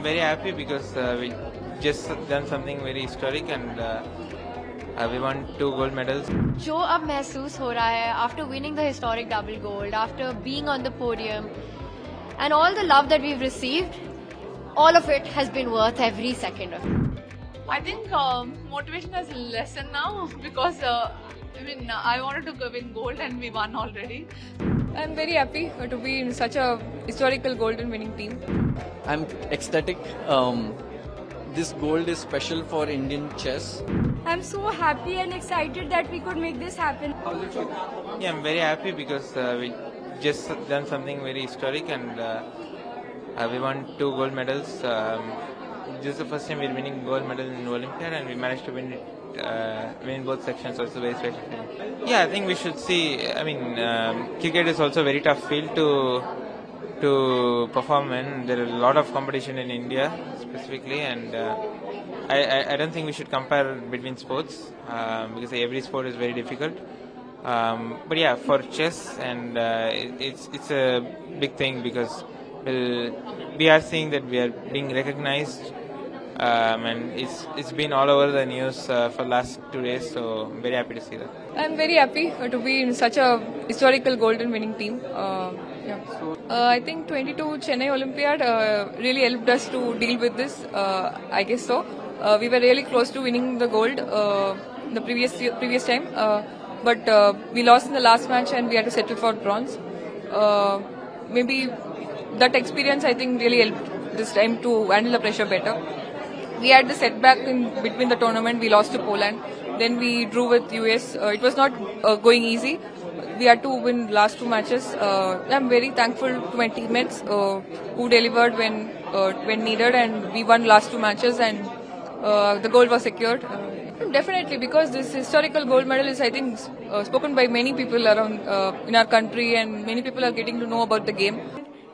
very happy because we just done something very historic and we won 2 gold medals. जो अब महसूस हो रहा है after winning the historic double gold, after being on the podium, and all the love that we've received, all of it has been worth every second of it. I think motivation has lessened now because I wanted to win gold and we won already. I'm very happy to be in such a historical golden winning team. I'm ecstatic. This gold is special for Indian chess. I'm so happy and excited that we could make this happen. Yeah, I'm very happy because we just done something very historic and we won 2 gold medals. This is the first time we're winning gold medal in Olympiad and we managed to win both sections, also very special. Yeah, I think we should see. I mean, cricket is also a very tough field to perform in. There are a lot of competition in India specifically, and I don't think we should compare between sports because every sport is very difficult. But yeah, for chess, and it's a big thing because we are seeing that we are being recognized. And it's been all over the news for last 2 days, so I'm very happy to see that. I'm very happy to be in such a historical golden winning team. I think 22 Chennai Olympiad really helped us to deal with this. I guess so. We were really close to winning the gold the previous time, but we lost in the last match and we had to settle for bronze. Maybe that experience I think really helped this time to handle the pressure better. We had the setback in between the tournament. We lost to Poland. Then we drew with US. It was not going easy. We had to win last 2 matches. I'm very thankful to my teammates who delivered when needed, and we won last 2 matches and the gold was secured. Definitely, because this historical gold medal is, I think, spoken by many people around in our country, and many people are getting to know about the game.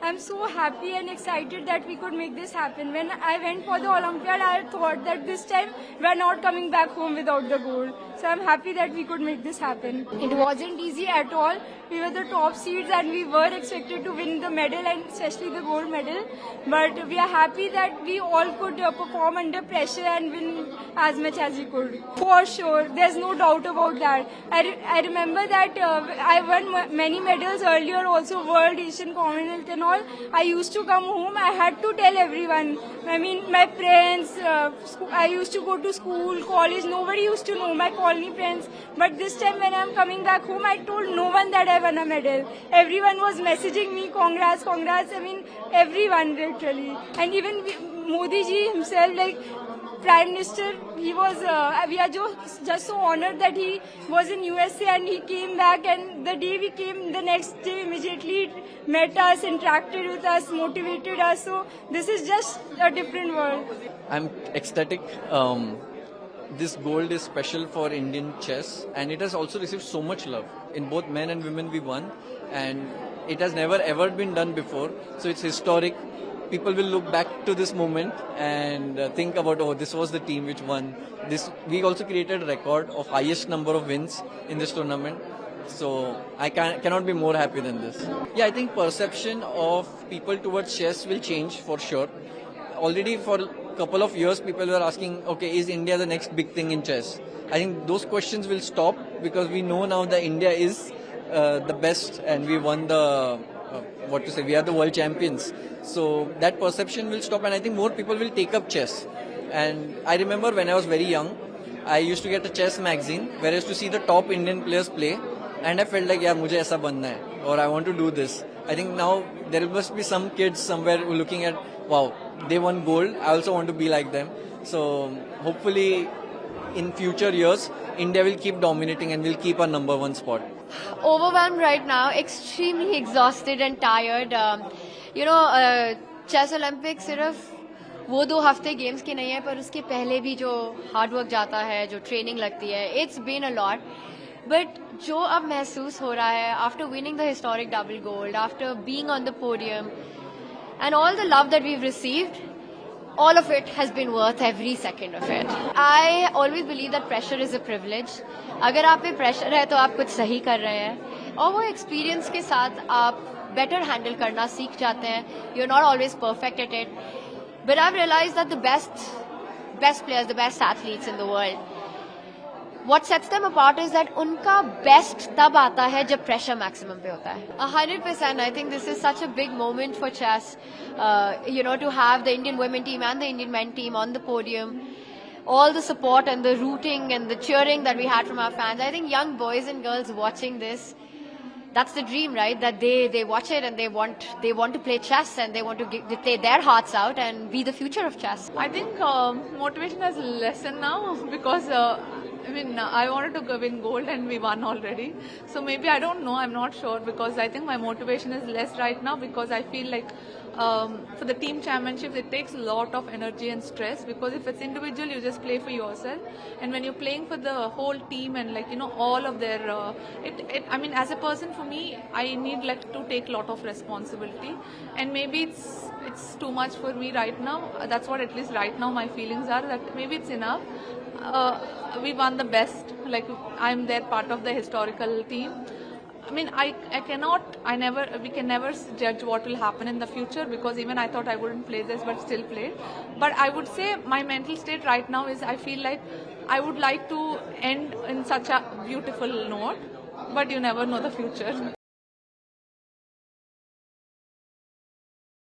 I'm so happy and excited that we could make this happen. When I went for the Olympiad, I thought that this time we're not coming back home without the gold. So I'm happy that we could make this happen. It wasn't easy at all. We were the top seeds and we were expected to win the medal, and especially the gold medal. But we are happy that we all could perform under pressure and win as much as we could. For sure, there's no doubt about that. I remember that I won many medals earlier, also World, Asian, Commonwealth and all. I used to come home, I had to tell everyone. I mean, my friends, I used to go to school, college, nobody used to know, my colony friends. But this time when I'm coming back home, I told no one that I won a medal. Everyone was messaging me, congrats, congrats. I mean, everyone literally. And even Modi ji himself, like Prime Minister, he was, we are just so honored that he was in USA and he came back, and the day we came, the next day immediately met us, interacted with us, motivated us. So this is just a different world. I'm ecstatic. This gold is special for Indian chess, and it has also received so much love. In both men and women we won, and it has never ever been done before, so it's historic. People will look back to this moment and think about, oh, this was the team which won. We also created a record of highest number of wins in this tournament. So I cannot be more happy than this. Yeah, I think perception of people towards chess will change for sure. Already for a couple of years, people were asking, okay, is India the next big thing in chess? I think those questions will stop because we know now that India is the best and we won the, we are the world champions. So that perception will stop, and I think more people will take up chess. And I remember when I was very young, I used to get a chess magazine where I used to see the top Indian players play, and I felt like, yeah, मुझे ऐसा बनना है, or I want to do this. I think now there must be some kids somewhere who are looking at, wow, they won gold, I also want to be like them. So hopefully in future years, India will keep dominating and will keep our number 1 spot. Overwhelmed right now, extremely exhausted and tired. Chess Olympics सिर्फ वो 2 हफ्ते games के नहीं है, पर उसके पहले भी जो हार्ड वर्क जाता है, जो ट्रेनिंग लगती है, it's been a lot. But जो अब महसूस हो रहा है after winning the historic double gold, after being on the podium, and all the love that we've received, all of it has been worth every second of it. I always believe that pressure is a privilege. अगर आप पे pressure है तो आप कुछ सही कर रहे हैं, और वो experience के साथ आप better handle करना सीख जाते हैं. You're not always perfect at it, But I've realized that the best players, the best athletes in the world, what sets them apart is that उनका best तब आता है जब pressure maximum पे होता है. 100%. I think this is such a big moment for chess. To have the Indian women team and the Indian men team on the podium. All the support and the rooting and the cheering that we had from our fans. I think young boys and girls watching this, that's the dream, right? That they watch it and they want to play chess and they want to play their hearts out and be the future of chess. I think motivation has lessened now because I wanted to win gold and we won already. So maybe I don't know. I'm not sure because I think my motivation is less right now because I feel like for the team championships it takes a lot of energy and stress because if it's individual you just play for yourself, and when you're playing for the whole team and all of their as a person, for me, I need to take a lot of responsibility, and maybe it's too much for me right now. That's what at least right now my feelings are, that maybe it's enough. We won the best, I'm there part of the historical team. We can never judge what will happen in the future because even I thought I wouldn't play this but still played. But I would say my mental state right now is I feel like I would like to end in such a beautiful note, but you never know the future.